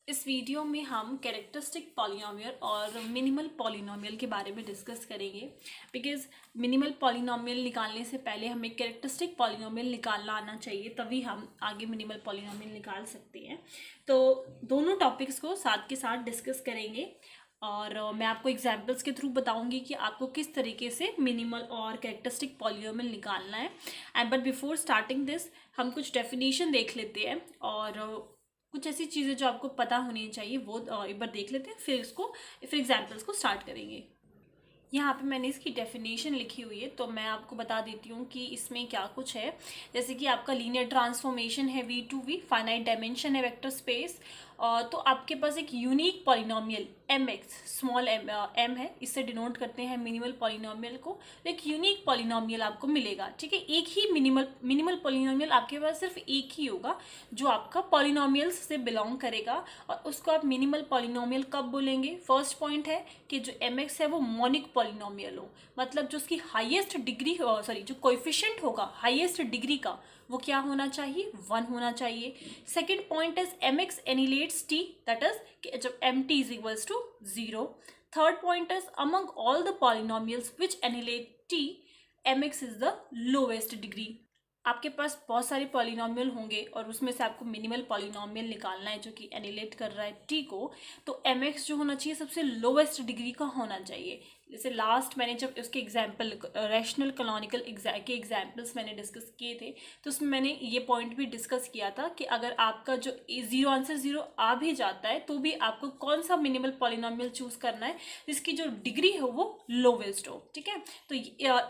इस वीडियो में हम कैरेक्टरिस्टिक पॉलिनोमियल और मिनिमल पॉलिनोमियल के बारे में डिस्कस करेंगे। बिकॉज मिनिमल पॉलिनोमियल निकालने से पहले हमें कैरेक्टरिस्टिक पॉलिनोमियल निकालना आना चाहिए, तभी हम आगे मिनिमल पॉलिनोमियल निकाल सकते हैं। तो दोनों टॉपिक्स को साथ के साथ डिस्कस करेंगे और मैं आपको एग्जाम्पल्स के थ्रू बताऊंगी कि आपको किस तरीके से मिनिमल और कैरेक्टरिस्टिक पॉलिनोमियल निकालना है। And but before starting this हम कुछ डेफिनेशन देख लेते हैं और कुछ ऐसी चीज़ें जो आपको पता होनी चाहिए वो एक बार देख लेते हैं, फिर एग्जाम्पल्स को स्टार्ट करेंगे। यहाँ पे मैंने इसकी डेफिनेशन लिखी हुई है, तो मैं आपको बता देती हूँ कि इसमें क्या कुछ है। जैसे कि आपका लीनियर ट्रांसफॉर्मेशन है V2V, फाइनाइट डायमेंशन है वेक्टर स्पेस, तो आपके पास एक unique polynomial mx small m है, इससे डिनोट करते हैं मिनिमल पॉलिनोमियल को। एक यूनिक पॉलिनोमियल आपको मिलेगा, ठीक है। एक ही मिनिमल पॉलिनोमियल आपके पास सिर्फ एक ही होगा जो आपका पॉलिनोमियल्स से बिलोंग करेगा, और उसको आप मिनिमल पॉलिनोमियल कब बोलेंगे। फर्स्ट पॉइंट है कि जो mx है वो मोनिक पॉलिनोमियल हो, मतलब जो उसकी हाईएस्ट डिग्री जो कोएफिशिएंट होगा हाईएस्ट डिग्री का वो क्या होना चाहिए, 1 होना चाहिए। Second point is mx annihilates t, that is जब mt is equals to 0। Third point is among all the polynomials which annihilate t, mx is the lowest degree. आपके पास बहुत सारे पॉलिनोमियल होंगे और उसमें से आपको मिनिमल पॉलिनोमियल निकालना है जो कि एनिलेट कर रहा है t को, तो mx जो होना चाहिए सबसे लोवेस्ट डिग्री का होना चाहिए। जैसे लास्ट मैंने जब उसके एग्जाम्पल रैशनल कैनोनिकल के एग्जाम्पल्स मैंने डिस्कस किए थे, तो उसमें मैंने ये पॉइंट भी डिस्कस किया था कि अगर आपका जो आंसर 0 आ भी जाता है तो भी आपको कौन सा मिनिमल पॉलिनोमियल चूज करना है जिसकी जो डिग्री हो वो लोवेस्ट हो, ठीक है। तो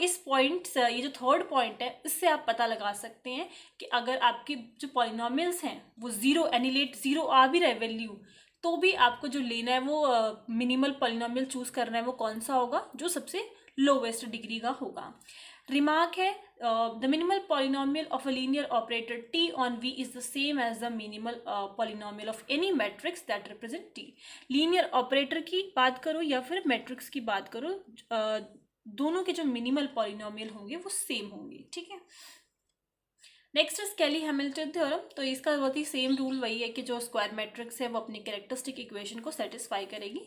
इस पॉइंट ये जो थर्ड पॉइंट है इससे आप पता लगा सकते हैं कि अगर आपके जो पॉलिनोमियल्स हैं वो 0 एनिलेट 0 आ भी रहे वैल्यू, तो भी आपको जो लेना है वो मिनिमल पॉलिनोमियल चूज करना है वो कौन सा होगा, जो सबसे लोवेस्ट डिग्री का होगा। रिमार्क है the minimal polynomial of a linear operator t on v is the same as the minimal polynomial of any matrix that represent t। Linear operator की बात करो या फिर मैट्रिक्स की बात करो, दोनों के जो मिनिमल पॉलिनोमियल होंगे वो सेम होंगे, ठीक है। Next is Cayley Hamilton theorem. तो इसका बहुत ही सेम रूल वही है कि जो स्क्वायर मैट्रिक्स है वो अपनी कैरेक्टरिस्टिक इक्वेशन को सेटिस्फाई करेगी,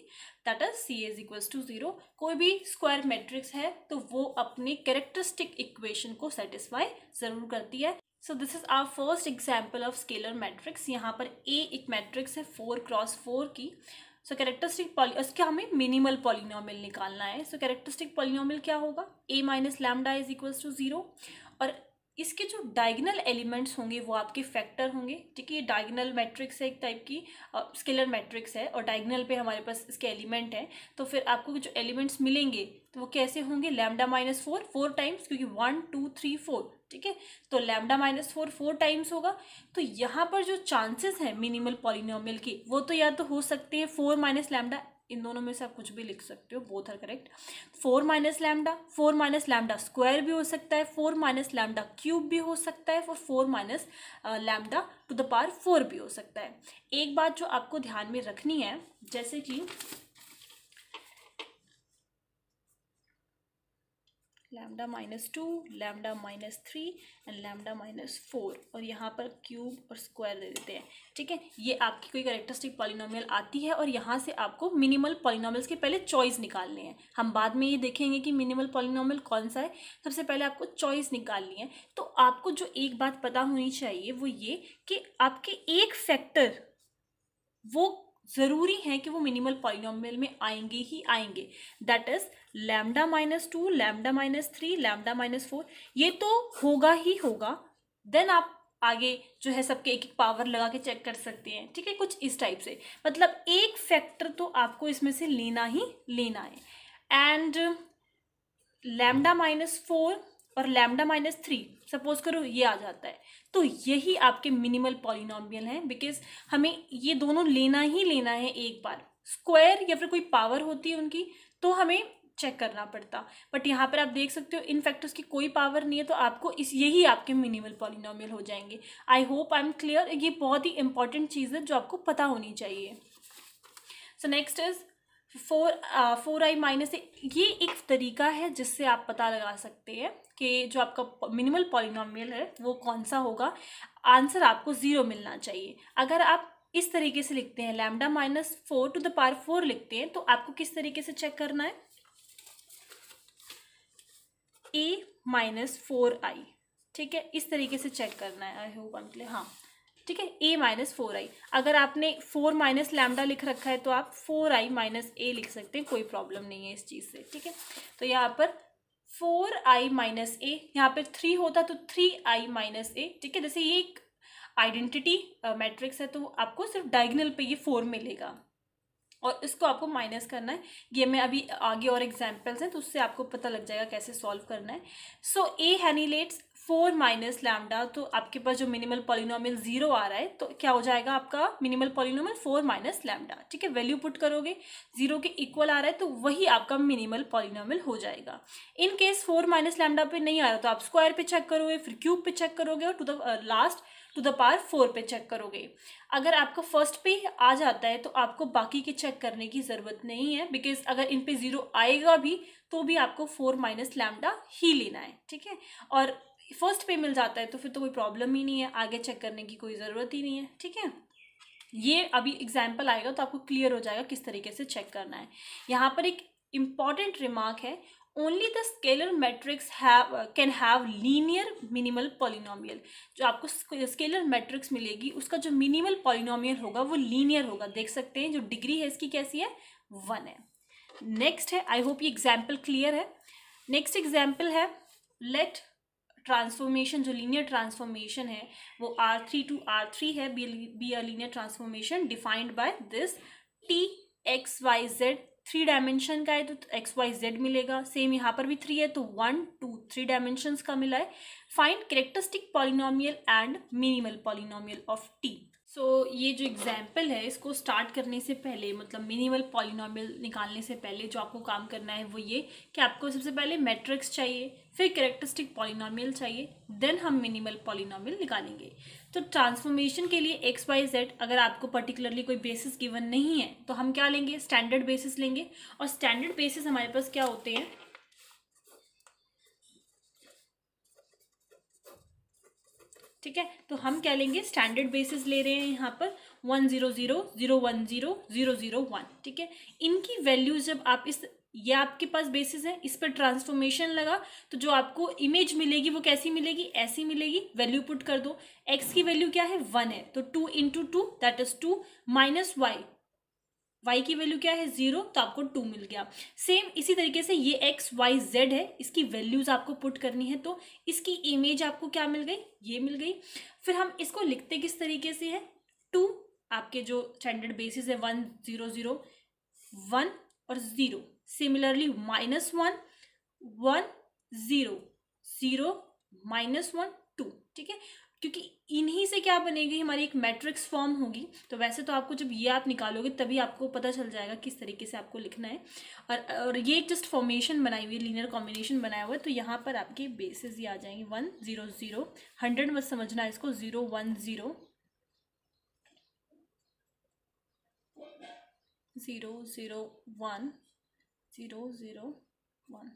that is C is equals to 0। कोई भी स्क्वायर मैट्रिक्स है तो वो अपनी कैरेक्टरिस्टिक इक्वेशन को सेटिस्फाई जरूर करती है। So this is our first example of scalar matrix. यहाँ पर ए एक मैट्रिक्स है 4x4 की। सो कैरेक्टरिस्टिक इसका हमें मिनिमल पॉलिनोमियल निकालना है। सो कैरेक्टरिस्टिक पॉलिनोमियल क्या होगा, a minus lambda is equals to 0, और इसके जो डायगोनल एलिमेंट्स होंगे वो आपके फैक्टर होंगे, ठीक है। ये डायगोनल मैट्रिक्स है, एक टाइप की स्केलर मैट्रिक्स है, और डायगोनल पे हमारे पास इसके एलिमेंट हैं, तो फिर आपको जो एलिमेंट्स मिलेंगे तो वो कैसे होंगे, लैम्डा माइनस 4 टाइम्स, क्योंकि 1 2 3 4, ठीक है। तो लैम्डा माइनस 4 टाइम्स होगा। तो यहाँ पर जो चांसेस हैं मिनिमल पॉलिनोमियल की वो तो या तो हो सकते हैं 4 माइनस लैम्डा, इन दोनों में से आप कुछ भी लिख सकते हो, both are correct. 4 minus lambda square भी हो सकता है, 4 माइनस लैम्डा क्यूब भी हो सकता है, और 4 minus lambda two the power 4 भी हो सकता है। एक बात जो आपको ध्यान में रखनी है, जैसे कि lambda minus 2, lambda minus 3 and lambda minus 4, और यहाँ पर क्यूब और स्क्वायर दे देते हैं, ठीक है। ये आपकी कोई कैरेक्टरिस्टिक पॉलिनोमियल आती है और यहाँ से आपको मिनिमल पॉलिनोमियल्स के पहले चॉइस निकालने हैं। हम बाद में ये देखेंगे कि मिनिमल पॉलिनोमियल कौन सा है, सबसे पहले आपको चॉइस निकालनी है। तो आपको जो एक बात पता होनी चाहिए वो ये कि आपके एक फैक्टर वो जरूरी है कि वो मिनिमल पॉलिनोमियल में आएंगे ही आएंगे, that is lambda minus 2, lambda minus 3, lambda minus 4, ये तो होगा ही होगा। देन आप आगे जो है सबके एक एक पावर लगा के चेक कर सकते हैं, ठीक है, कुछ इस टाइप से। मतलब एक फैक्टर तो आपको इसमें से लेना ही लेना है। एंड लैम्डा माइनस 4 और लैम्डा माइनस 3 सपोज करो ये आ जाता है, तो यही आपके मिनिमल पॉलिनोमियल हैं, बिकॉज हमें ये दोनों लेना ही लेना है एक बार। स्क्वायर या फिर कोई पावर होती है उनकी तो हमें चेक करना पड़ता, बट यहाँ पर आप देख सकते हो इन फैक्टर्स की कोई पावर नहीं है, तो आपको यही आपके मिनिमल पॉलिनोमियल हो जाएंगे। I hope I am clear. ये बहुत ही इंपॉर्टेंट चीज़ है जो आपको पता होनी चाहिए। So next is 4i minus, ये एक तरीका है जिससे आप पता लगा सकते हैं कि जो आपका मिनिमल पॉलिनोमियल है वो कौन सा होगा। आंसर आपको 0 मिलना चाहिए। अगर आप इस तरीके से लिखते हैं, lambda minus 4 to the power 4 लिखते हैं, तो आपको किस तरीके से चेक करना है, a माइनस 4i, ठीक है, इस तरीके से चेक करना है। आई होप क्लियर, हाँ ठीक है, a माइनस 4i। अगर आपने 4 माइनस लैम्डा लिख रखा है तो आप 4i माइनस a लिख सकते हैं, कोई प्रॉब्लम नहीं है इस चीज़ से, ठीक है। तो यहाँ पर 4i माइनस a, यहाँ पे 3 होता तो 3i माइनस a, ठीक है। जैसे ये एक आइडेंटिटी मैट्रिक्स है तो आपको सिर्फ डायगोनल पे ये 4 मिलेगा और इसको आपको माइनस करना है। ये मैं अभी आगे और एग्जांपल्स हैं तो उससे आपको पता लग जाएगा कैसे सॉल्व करना है। सो ए हैनिलेट्स 4 माइनस लैम्डा, तो आपके पास जो मिनिमल पॉलिनोमियल 0 आ रहा है तो क्या हो जाएगा आपका मिनिमल पॉलिनोमियल 4 माइनस लैम्डा, ठीक है। वैल्यू पुट करोगे 0 के इक्वल आ रहा है तो वही आपका मिनिमल पॉलिनोमियल हो जाएगा। इन केस 4 माइनस लैम्डा पे नहीं आ रहा तो आप स्क्वायर पे चेक करोगे, फिर क्यूब पे चेक करोगे और टू द पावर 4 पे चेक करोगे। अगर आपको फर्स्ट पे आ जाता है तो आपको बाकी के चेक करने की ज़रूरत नहीं है, बिकॉज अगर इन पे 0 आएगा भी तो भी आपको 4 माइनस लैम्डा ही लेना है, ठीक है। और फर्स्ट पे मिल जाता है तो फिर तो कोई प्रॉब्लम ही नहीं है, आगे चेक करने की कोई ज़रूरत ही नहीं है, ठीक है। ये अभी एग्जाम्पल आएगा तो आपको क्लियर हो जाएगा किस तरीके से चेक करना है। यहाँ पर एक इम्पॉर्टेंट रिमार्क है, only the scalar matrix can have linear minimal polynomial. जो आपको स्केलर मैट्रिक्स मिलेगी उसका जो मिनिमल पॉलिनोमियल होगा वो लीनियर होगा। देख सकते हैं जो डिग्री है इसकी कैसी है, 1 है। नेक्स्ट है, आई होप ये एग्जाम्पल क्लियर है। नेक्स्ट एग्जाम्पल है, लेट ट्रांसफॉर्मेशन, जो लीनियर ट्रांसफॉर्मेशन है वो R3 to R3 है, be a linear transformation defined by this T X Y Z. 3 dimension का है तो एक्स वाई जेड मिलेगा। सेम यहाँ पर भी 3 है तो 1 2 3 डायमेंशंस का मिला है। Find characteristic polynomial and minimal polynomial of T. So ये जो एग्जाम्पल है इसको स्टार्ट करने से पहले, मतलब मिनिमल पॉलिनोमियल निकालने से पहले जो आपको काम करना है वो ये कि आपको सबसे पहले मैट्रिक्स चाहिए, फिर कैरेक्टरिस्टिक पॉलिनोमियल चाहिए, देन हम मिनिमल पॉलिनोमियल निकालेंगे। तो ट्रांसफॉर्मेशन के लिए एक्स वाई जेड अगर आपको पर्टिकुलरली कोई बेसिस गिवन नहीं है तो हम क्या लेंगे, स्टैंडर्ड बेसिस लेंगे। और स्टैंडर्ड बेसिस हमारे पास क्या होते हैं, ठीक है। तो हम क्या लेंगे, स्टैंडर्ड बेसिस ले रहे हैं यहाँ पर 1 0 0 0 1 0 0 0 1, ठीक है। इनकी वैल्यूज जब आप ये आपके पास बेसिस है, इस पर ट्रांसफॉर्मेशन लगा तो जो आपको इमेज मिलेगी वो कैसी मिलेगी, ऐसी मिलेगी। वैल्यू पुट कर दो, x की वैल्यू क्या है, 1 है तो 2 into 2 that is 2 minus y की वैल्यू क्या है, 0 तो आपको 2 मिल गया। सेम इसी तरीके से ये x y z है, इसकी वैल्यूज आपको पुट करनी है तो इसकी इमेज आपको क्या मिल गई, ये मिल गई। फिर हम इसको लिखते किस तरीके से है, 2 आपके जो स्टैंडर्ड बेसिस है 1 0 0 1 और 0, सिमिलरली -1 1 0 0 -1 2, ठीक है। क्योंकि इन्हीं से क्या बनेगी, हमारी एक मैट्रिक्स फॉर्म होगी। तो वैसे तो आपको जब ये आप निकालोगे तभी आपको पता चल जाएगा किस तरीके से आपको लिखना है। और ये जस्ट फॉर्मेशन बनाई हुई, लीनियर कॉम्बिनेशन बनाया हुआ है। तो यहाँ पर आपके बेसिस ये आ जाएंगे 1 0 0 100 मत समझना इसको, 0 1 0 0 0 1 0 0 1,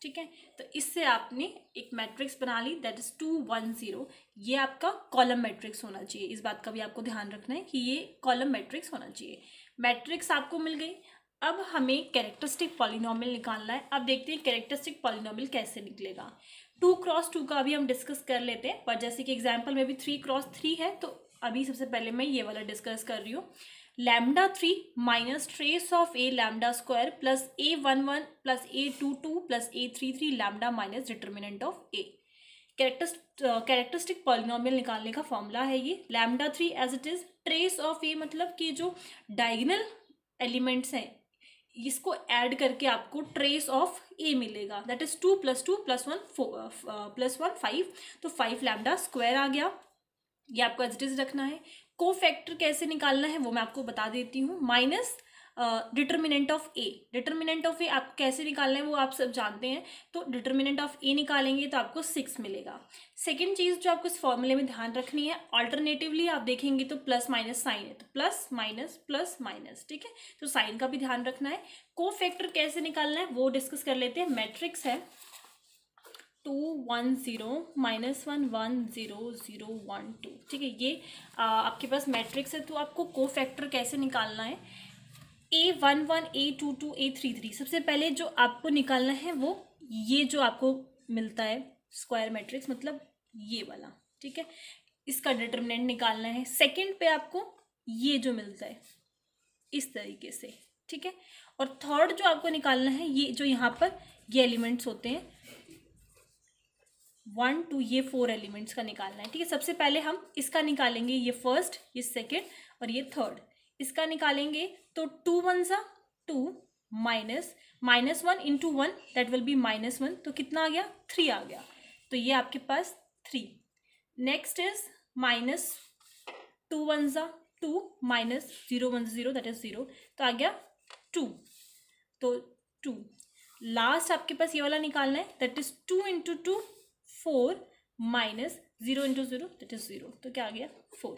ठीक है। तो इससे आपने एक मैट्रिक्स बना ली दैट इज 2 1 0। ये आपका कॉलम मैट्रिक्स होना चाहिए, इस बात का भी आपको ध्यान रखना है कि ये कॉलम मैट्रिक्स होना चाहिए। मैट्रिक्स आपको मिल गई। अब हमें कैरेक्टरिस्टिक पॉलिनोमियल निकालना है। अब देखते हैं कैरेक्टरिस्टिक पॉलिनोमियल कैसे निकलेगा। 2 क्रॉस 2 का अभी हम डिस्कस कर लेते हैं, पर जैसे कि एग्जाम्पल में भी 3 क्रॉस 3 है तो अभी सबसे पहले मैं ये वाला डिस्कस कर रही हूँ। Lambda 3 minus trace of A lambda square plus A11 plus A22 plus A33 lambda minus determinant of A. Characteristic polynomial निकालने का फॉर्मूला है ये। Lambda 3 as it is, trace of A मतलब कि जो डायगोनल एलिमेंट्स हैं इसको ऐड करके आपको ट्रेस ऑफ ए मिलेगा, दैट इज 2 + 2 + 1 +1 5, तो 5 लैम्डा स्क्वायर आ गया। ये आपको एज इट इज रखना है। कोफैक्टर कैसे निकालना है वो मैं आपको बता देती हूँ। Minus determinant of A, determinant of A आपको कैसे निकालना है वो आप सब जानते हैं। तो डिटर्मिनेंट ऑफ ए निकालेंगे तो आपको 6 मिलेगा। सेकेंड चीज़ जो आपको इस फॉर्मूले में ध्यान रखनी है, अल्टरनेटिवली आप देखेंगे तो प्लस माइनस साइन है, तो प्लस माइनस, ठीक है। तो साइन का भी ध्यान रखना है। कोफैक्टर कैसे निकालना है वो डिस्कस कर लेते हैं। मैट्रिक्स है 210 -1 10 0 0 1 2, ठीक है। ये आपके पास मैट्रिक्स है, तो आपको कोफैक्टर कैसे निकालना है, A11 A22 A33। सबसे पहले जो आपको निकालना है वो ये जो आपको मिलता है स्क्वायर मैट्रिक्स, मतलब ये वाला, ठीक है, इसका डिटरमिनेंट निकालना है। सेकंड पे आपको ये जो मिलता है इस तरीके से, ठीक है। और थर्ड जो आपको निकालना है, ये जो यहाँ पर ये एलिमेंट्स होते हैं 1 2, ये 4 एलिमेंट्स का निकालना है, ठीक है। सबसे पहले हम इसका निकालेंगे, ये फर्स्ट, ये सेकंड और ये थर्ड, इसका निकालेंगे। तो 2 1 सा 2 -1 इंटू 1 दैट विल बी -1, तो कितना आ गया, 3 आ गया, तो ये आपके पास 3। नेक्स्ट इज -2 1 सा 2 -0 1 0 दैट इज 0, तो आ गया 2, तो 2। लास्ट आपके पास ये वाला निकालना है, that is 2 into 2 4 -0 into 0 that is 0, तो क्या आ गया 4,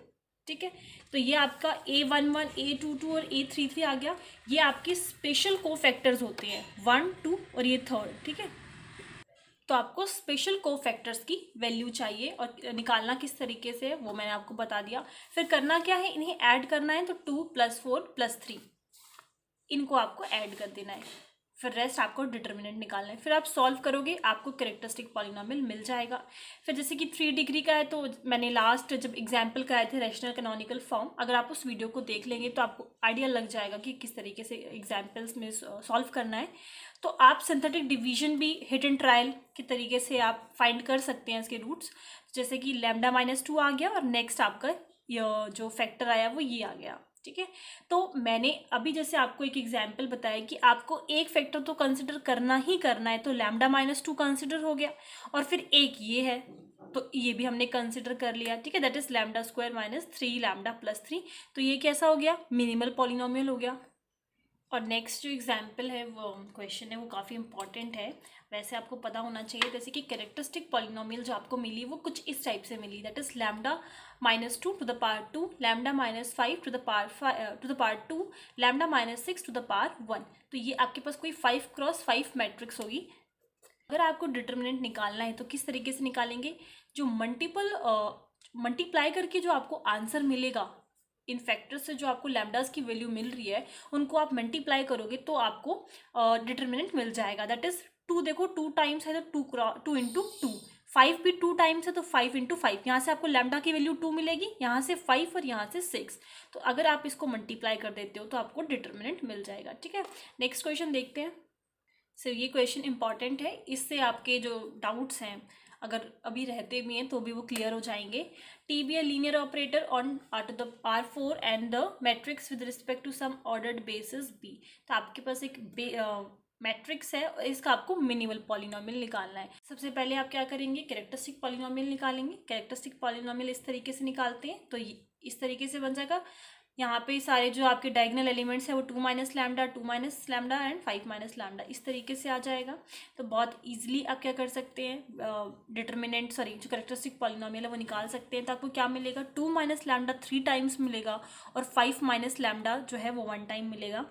ठीक है। तो ये आपका A11 A22 और A33 आ गया। ये आपके स्पेशल कोफैक्टर्स होते हैं 1 2 और ये थर्ड, ठीक है। तो आपको स्पेशल कोफैक्टर्स की वैल्यू चाहिए और निकालना किस तरीके से है वो मैंने आपको बता दिया। फिर करना क्या है, इन्हें ऐड करना है, तो 2 + 4 + 3 इनको आपको ऐड कर देना है, फिर रेस्ट आपको डिटर्मिनेंट निकालना है। फिर आप सॉल्व करोगे, आपको कैरेक्टरिस्टिक पॉलिनोमियल मिल जाएगा। फिर जैसे कि 3 डिग्री का है, तो मैंने लास्ट जब एग्जाम्पल कराए थे रैशनल कैनोनिकल फॉर्म, अगर आप उस वीडियो को देख लेंगे तो आपको आइडिया लग जाएगा कि किस तरीके से एग्जाम्पल्स में सॉल्व करना है। तो आप सिंथेटिक डिवीजन भी हिट एंड ट्रायल के तरीके से आप फाइंड कर सकते हैं इसके रूट्स, जैसे कि λ-2 आ गया और नेक्स्ट आपका जो फैक्टर आया वो ये आ गया, ठीक है। तो मैंने अभी जैसे आपको एक एग्जाम्पल बताया कि आपको एक फैक्टर तो कंसिडर करना ही करना है, तो λ-2 कंसिडर हो गया, और फिर एक ये है तो ये भी हमने कंसिडर कर लिया, ठीक है, दैट इज λ² - 3λ + 3, तो ये कैसा हो गया, मिनिमल पॉलिनोमियल हो गया। और नेक्स्ट जो एग्जाम्पल है, वो क्वेश्चन है, वो काफ़ी इंपॉर्टेंट है, वैसे आपको पता होना चाहिए। जैसे कि कैरेक्टरिस्टिक पॉलिनोमियल जो आपको मिली वो कुछ इस टाइप से मिली, that is λ-2 to the power 2, λ-5 to the power 2, λ-6 to the power 1। तो ये आपके पास कोई 5 × 5 मैट्रिक्स होगी। अगर आपको डिटर्मिनेंट निकालना है तो किस तरीके से निकालेंगे, जो मल्टीप्लाई करके जो आपको आंसर मिलेगा, इन फैक्टर्स से जो आपको लैम्डास की वैल्यू मिल रही है उनको आप मल्टीप्लाई करोगे तो आपको डिटर्मिनेंट मिल जाएगा। दैट इज 2, देखो 2 टाइम्स है तो 2 इंटू 2, 5 भी 2 टाइम्स है तो 5 इंटू 5, यहाँ से आपको लैम्डा की वैल्यू 2 मिलेगी, यहाँ से 5 और यहाँ से 6, तो अगर आप इसको मल्टीप्लाई कर देते हो तो आपको डिटर्मिनेंट मिल जाएगा, ठीक है। नेक्स्ट क्वेश्चन देखते हैं। सर ये क्वेश्चन इंपॉर्टेंट है, इससे आपके जो डाउट्स हैं अगर अभी रहते भी हैं तो भी वो क्लियर हो जाएंगे। T be a linear operator on to the R4 and the matrix with respect to some ordered basis B. तो आपके पास एक मैट्रिक्स है, इसका आपको मिनिमल पॉलिनोमियल निकालना है। सबसे पहले आप क्या करेंगे, कैरेक्टरिस्टिक पॉलिनोमियल निकालेंगे। कैरेक्टरिस्टिक पॉलिनोमियल इस तरीके से निकालते हैं, तो इस तरीके से बन जाएगा। यहाँ पे सारे जो आपके डायगोनल एलिमेंट्स है वो 2 - λ 2 - λ एंड 5 - λ इस तरीके से आ जाएगा। तो बहुत इजीली आप क्या कर सकते हैं, जो कैरेक्टरिस्टिक पॉलिनोमियल है वो निकाल सकते हैं। तो आपको क्या मिलेगा, 2 - λ 3 टाइम्स मिलेगा और 5 - λ जो है वो 1 टाइम मिलेगा।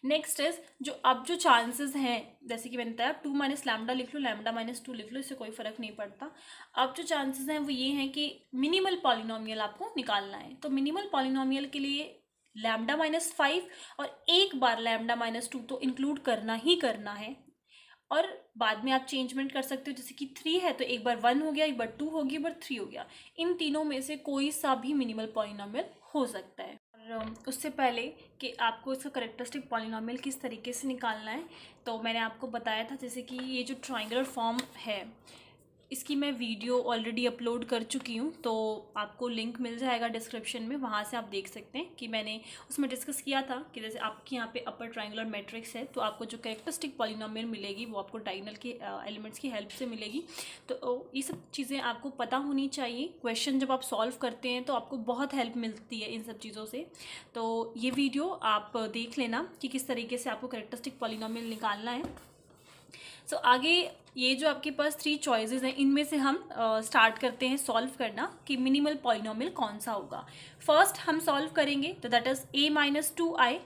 नेक्स्ट इज जो चांसेस हैं, जैसे कि मैंने बताया 2 - λ लिख लो, λ-2 लिख लो, इससे कोई फर्क नहीं पड़ता। अब जो चांसेस हैं वो ये हैं कि मिनिमल पॉलिनोमियल आपको निकालना है। तो मिनिमल पॉलिनोमियल के लिए λ-5 और एक बार λ-2 तो इंक्लूड करना ही करना है, और बाद में आप चेंजमेंट कर सकते हो। जैसे कि 3 है तो एक बार 1 हो गया, एक बार 2 हो गया, एक बार 3 हो गया। इन तीनों में से कोई सा भी मिनिमल पॉलिनोमियल हो सकता है। और उससे पहले कि आपको इसका कैरेक्टरिस्टिक पॉलिनोमियल किस तरीके से निकालना है, तो मैंने आपको बताया था जैसे कि ये जो ट्रायंगुलर फॉर्म है इसकी मैं वीडियो ऑलरेडी अपलोड कर चुकी हूँ, तो आपको लिंक मिल जाएगा डिस्क्रिप्शन में, वहाँ से आप देख सकते हैं कि मैंने उसमें डिस्कस किया था कि जैसे आपके यहाँ पे अपर ट्रायंगुलर मैट्रिक्स है तो आपको जो कैरेक्टरिस्टिक पॉलिनोमियल मिलेगी वो आपको डायगोनल के एलिमेंट्स की हेल्प से मिलेगी। तो ये सब चीज़ें आपको पता होनी चाहिए। क्वेश्चन जब आप सॉल्व करते हैं तो आपको बहुत हेल्प मिलती है इन सब चीज़ों से। तो ये वीडियो आप देख लेना कि किस तरीके से आपको कैरेक्टरिस्टिक पॉलिनोमियल निकालना है। सो आगे ये जो आपके पास 3 चॉइसेस हैं इनमें से हम स्टार्ट करते हैं सॉल्व करना कि मिनिमल पॉलिनोमियल कौन सा होगा। फर्स्ट हम सॉल्व करेंगे तो that is a - 2i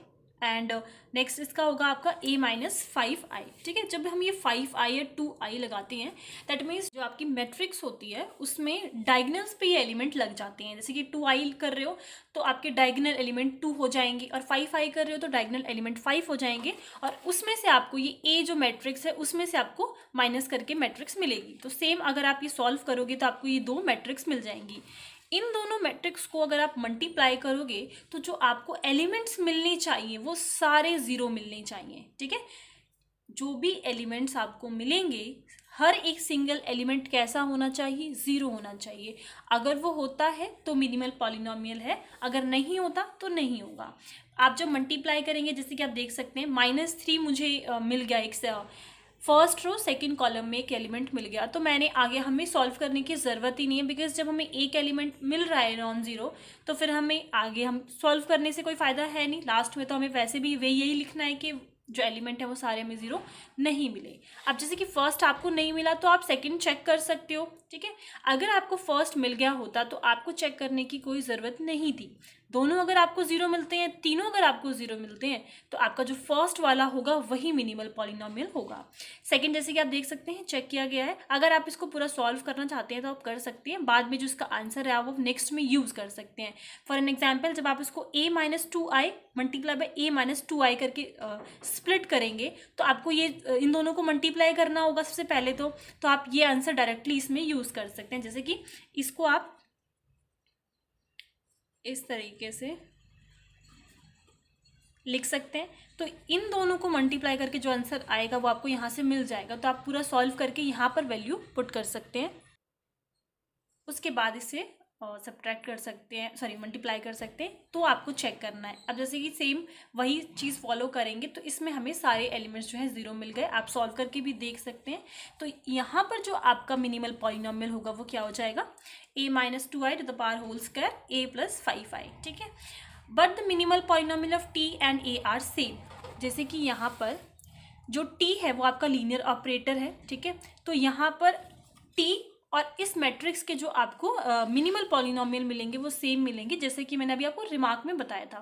and next इसका होगा आपका a माइनस 5i। ठीक है, जब हम ये 5i या 2i लगाते हैं दैट मीन्स जो आपकी मैट्रिक्स होती है उसमें डायगनल्स पे ये एलिमेंट लग जाते हैं। जैसे कि 2i कर रहे हो तो आपके डायगनल एलिमेंट 2 हो जाएंगे, और 5i कर रहे हो तो डायगनल एलिमेंट 5 हो जाएंगे, और उसमें से आपको ये a जो मैट्रिक्स है उसमें से आपको माइनस करके मैट्रिक्स मिलेगी। तो सेम अगर आप ये सॉल्व करोगे तो आपको ये 2 मैट्रिक्स मिल जाएंगी। इन दोनों मैट्रिक्स को अगर आप मल्टीप्लाई करोगे तो जो आपको एलिमेंट्स मिलने चाहिए वो सारे ज़ीरो मिलने चाहिए। ठीक है, जो भी एलिमेंट्स आपको मिलेंगे हर एक सिंगल एलिमेंट कैसा होना चाहिए, ज़ीरो होना चाहिए। अगर वो होता है तो मिनिमल पॉलिनोमियल है, अगर नहीं होता तो नहीं होगा। आप जब मल्टीप्लाई करेंगे जैसे कि आप देख सकते हैं -3 मुझे मिल गया एक से फर्स्ट रो सेकंड कॉलम में एक एलिमेंट मिल गया, तो मैंने आगे हमें सॉल्व करने की ज़रूरत ही नहीं है, बिकॉज जब हमें एक एलिमेंट मिल रहा है नॉन ज़ीरो तो फिर हमें आगे हम सॉल्व करने से कोई फ़ायदा है नहीं। लास्ट में तो हमें वैसे भी यही लिखना है कि जो एलिमेंट है वो सारे में ज़ीरो नहीं मिले। अब जैसे कि फर्स्ट आपको नहीं मिला तो आप सेकंड चेक कर सकते हो। ठीक है, अगर आपको फर्स्ट मिल गया होता तो आपको चेक करने की कोई ज़रूरत नहीं थी। दोनों अगर आपको ज़ीरो मिलते हैं, तीनों अगर आपको ज़ीरो मिलते हैं तो आपका जो फर्स्ट वाला होगा वही मिनिमल पॉलिनोमियल होगा। सेकंड जैसे कि आप देख सकते हैं चेक किया गया है। अगर आप इसको पूरा सॉल्व करना चाहते हैं तो आप कर सकते हैं, बाद में जो इसका आंसर है आप वो नेक्स्ट में यूज़ कर सकते हैं। फॉर एन एग्जाम्पल, जब आप इसको a minus 2i multiply by a minus 2i करके स्प्लिट करेंगे तो आपको ये इन दोनों को मल्टीप्लाई करना होगा सबसे पहले तो आप ये आंसर डायरेक्टली इसमें यूज़ कर सकते हैं। जैसे कि इसको आप इस तरीके से लिख सकते हैं, तो इन दोनों को मल्टीप्लाई करके जो आंसर आएगा वो आपको यहाँ से मिल जाएगा। तो आप पूरा सॉल्व करके यहाँ पर वैल्यू पुट कर सकते हैं, उसके बाद इसे सब्ट्रैक्ट कर सकते हैं, सॉरी मल्टीप्लाई कर सकते हैं, तो आपको चेक करना है। अब जैसे कि सेम वही चीज़ फॉलो करेंगे तो इसमें हमें सारे एलिमेंट्स जो है ज़ीरो मिल गए। आप सॉल्व करके भी देख सकते हैं। तो यहाँ पर जो आपका मिनिमल पॉलिनोमियल होगा वो क्या हो जाएगा, a minus 2i to the power whole square a plus 5i। ठीक है, but the minimal polynomial of t and a are same. जैसे कि यहाँ पर जो t है वो आपका लीनियर ऑपरेटर है। ठीक है, तो यहाँ पर t और इस मैट्रिक्स के जो आपको मिनिमल पॉलिनोमियल मिलेंगे वो सेम मिलेंगे, जैसे कि मैंने अभी आपको रिमार्क में बताया था।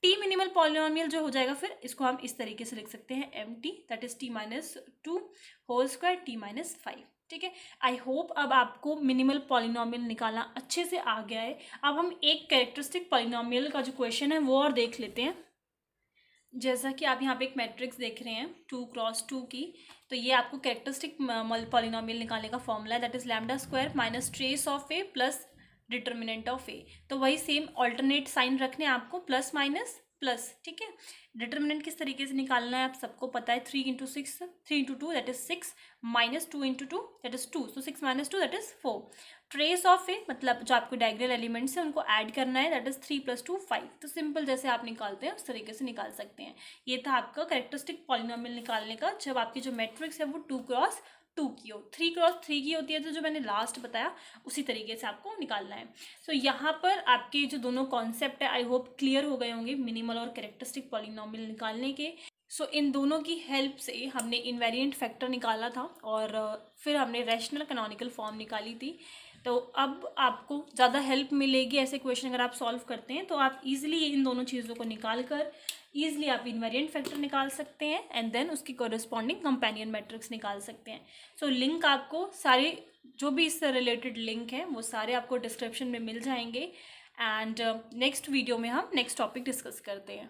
टी मिनिमल पॉलिनोमियल जो हो जाएगा फिर इसको हम इस तरीके से लिख सकते हैं mt that is t minus 2 whole square t minus 5। ठीक है, आई होप अब आपको मिनिमल पॉलिनोमियल निकालना अच्छे से आ गया है। अब हम एक कैरेक्टरिस्टिक पॉलिनोमियल का जो क्वेश्चन है वो और देख लेते हैं। जैसा कि आप यहाँ पे एक मैट्रिक्स देख रहे हैं 2 क्रॉस 2 की, तो ये आपको कैरेक्टरिस्टिक पॉलिनोमियल निकालने का फॉर्मूला है that is lambda square minus trace of A plus determinant of A. तो वही सेम ऑल्टरनेट साइन रखने हैं आपको, प्लस माइनस प्लस। ठीक है, डिटर्मिनेंट किस तरीके से निकालना है आप सबको पता है, 3 into 6, 3 into 2 that is 6, minus 2 into 2 that is 2, so 6 minus 2 that is 4। Trace of A मतलब जो आपको डायगोनल एलिमेंट्स हैं उनको ऐड करना है दैट इज 3 प्लस 2 5। तो सिंपल जैसे आप निकालते हैं उस तरीके से निकाल सकते हैं। ये था आपका कैरेक्टरिस्टिक पॉलिनोमियल निकालने का, जब आपकी जो मैट्रिक्स है वो 2 क्रॉस 2 की हो, 3 क्रॉस 3 की होती है, तो जो मैंने लास्ट बताया उसी तरीके से आपको निकालना है। सो यहाँ पर आपके जो दोनों कॉन्सेप्ट है आई होप क्लियर हो गए होंगे मिनिमल और कैरेक्टरिस्टिक पॉलिनोमियल निकालने के। सो इन दोनों की हेल्प से हमने इनवेरिएंट फैक्टर निकाला था और फिर हमने रैशनल कैनोनिकल फॉर्म निकाली थी। तो अब आपको ज़्यादा हेल्प मिलेगी ऐसे क्वेश्चन अगर आप सॉल्व करते हैं, तो आप इजीली इन दोनों चीज़ों को निकाल कर ईजिली आप इन्वेरिएंट फैक्टर निकाल सकते हैं एंड देन उसकी कोरिस्पॉन्डिंग कंपेनियन मैट्रिक्स निकाल सकते हैं। सो लिंक आपको सारे जो भी इससे रिलेटेड लिंक हैं वो सारे आपको डिस्क्रिप्शन में मिल जाएंगे एंड नेक्स्ट वीडियो में हम नेक्स्ट टॉपिक डिस्कस करते हैं।